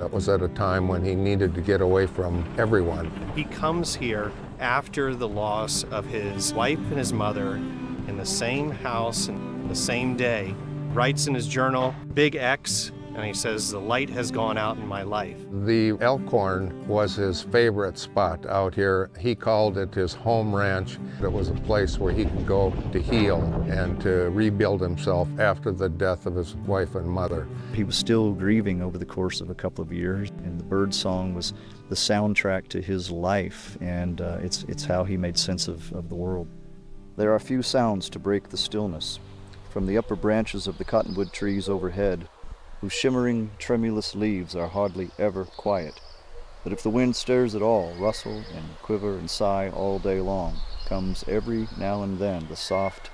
It was at a time when he needed to get away from everyone. He comes here after the loss of his wife and his mother in the same house and the same day, writes in his journal, big X, and he says, the light has gone out in my life. The Elkhorn was his favorite spot out here. He called it his home ranch. It was a place where he could go to heal and to rebuild himself after the death of his wife and mother. He was still grieving over the course of a couple of years, and the bird song was the soundtrack to his life, and it's how he made sense of the world. There are few sounds to break the stillness. From the upper branches of the cottonwood trees overhead, whose shimmering, tremulous leaves are hardly ever quiet, but if the wind stirs at all, rustle and quiver and sigh all day long, comes every now and then the soft,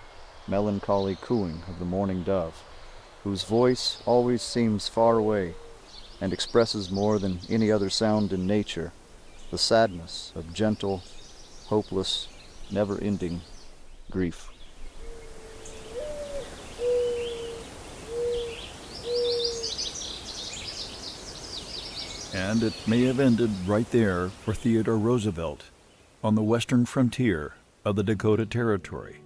melancholy cooing of the mourning dove, whose voice always seems far away and expresses more than any other sound in nature the sadness of gentle, hopeless, never-ending grief. And it may have ended right there for Theodore Roosevelt on the western frontier of the Dakota Territory.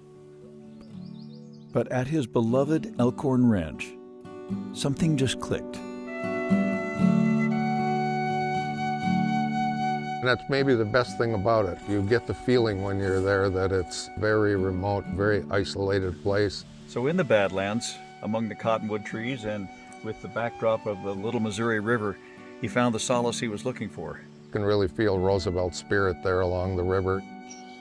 But at his beloved Elkhorn Ranch, something just clicked. And that's maybe the best thing about it. You get the feeling when you're there that it's very remote, very isolated place. So in the Badlands, among the cottonwood trees and with the backdrop of the Little Missouri River, he found the solace he was looking for. You can really feel Roosevelt's spirit there along the river.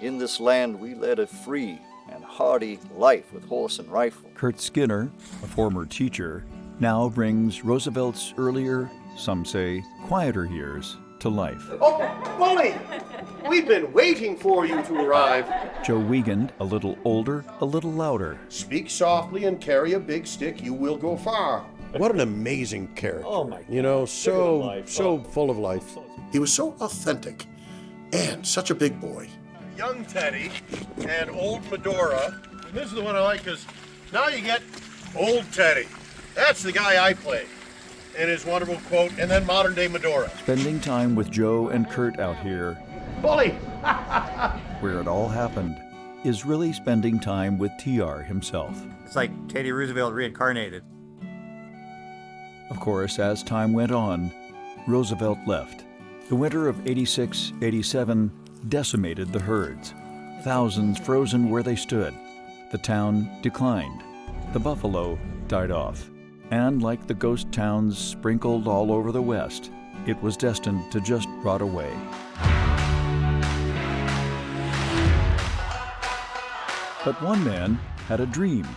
In this land we led a free and hardy life with horse and rifle. Kurt Skinner, a former teacher, now brings Roosevelt's earlier, some say, quieter years to life. Oh, Bully! We've been waiting for you to arrive. Joe Wiegand, a little older, a little louder. Speak softly and carry a big stick, you will go far. What an amazing character. Oh my God. You know, so full of life. He was so authentic and such a big boy. Young Teddy and old Medora. And this is the one I like because now you get old Teddy. That's the guy I play. And his wonderful quote, and then modern day Medora. Spending time with Joe and Kurt out here, Bully! where it all happened, is really spending time with TR himself. It's like Teddy Roosevelt reincarnated. Of course, as time went on, Roosevelt left. The winter of '86-'87 decimated the herds. Thousands frozen where they stood. The town declined. The buffalo died off. And like the ghost towns sprinkled all over the West, it was destined to just rot away. But one man had a dream.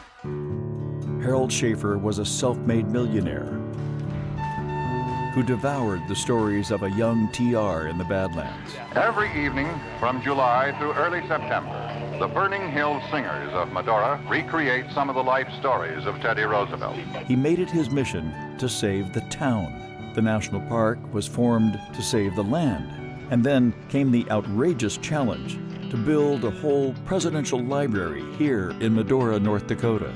Harold Schaefer was a self-made millionaire who devoured the stories of a young TR in the Badlands. Every evening from July through early September, the Burning Hill Singers of Medora recreate some of the life stories of Teddy Roosevelt. He made it his mission to save the town. The national park was formed to save the land. And then came the outrageous challenge to build a whole presidential library here in Medora, North Dakota.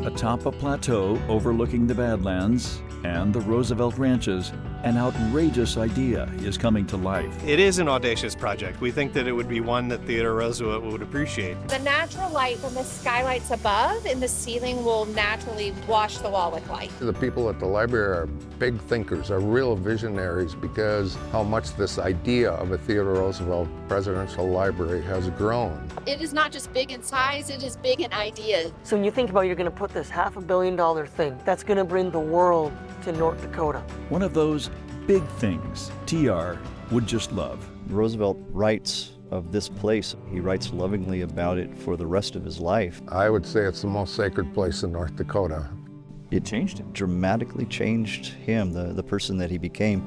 Atop a plateau overlooking the Badlands and the Roosevelt ranches, an outrageous idea is coming to life. It is an audacious project. We think that it would be one that Theodore Roosevelt would appreciate. The natural light from the skylights above in the ceiling will naturally wash the wall with light. The people at the library are big thinkers, are real visionaries because how much this idea of a Theodore Roosevelt presidential library has grown. It is not just big in size, it is big in ideas. So when you think about you're going to put this $500 million thing, that's going to bring the world to North Dakota. One of those big things TR would just love. Roosevelt writes of this place. He writes lovingly about it for the rest of his life. I would say it's the most sacred place in North Dakota. It changed him, dramatically changed him, the person that he became.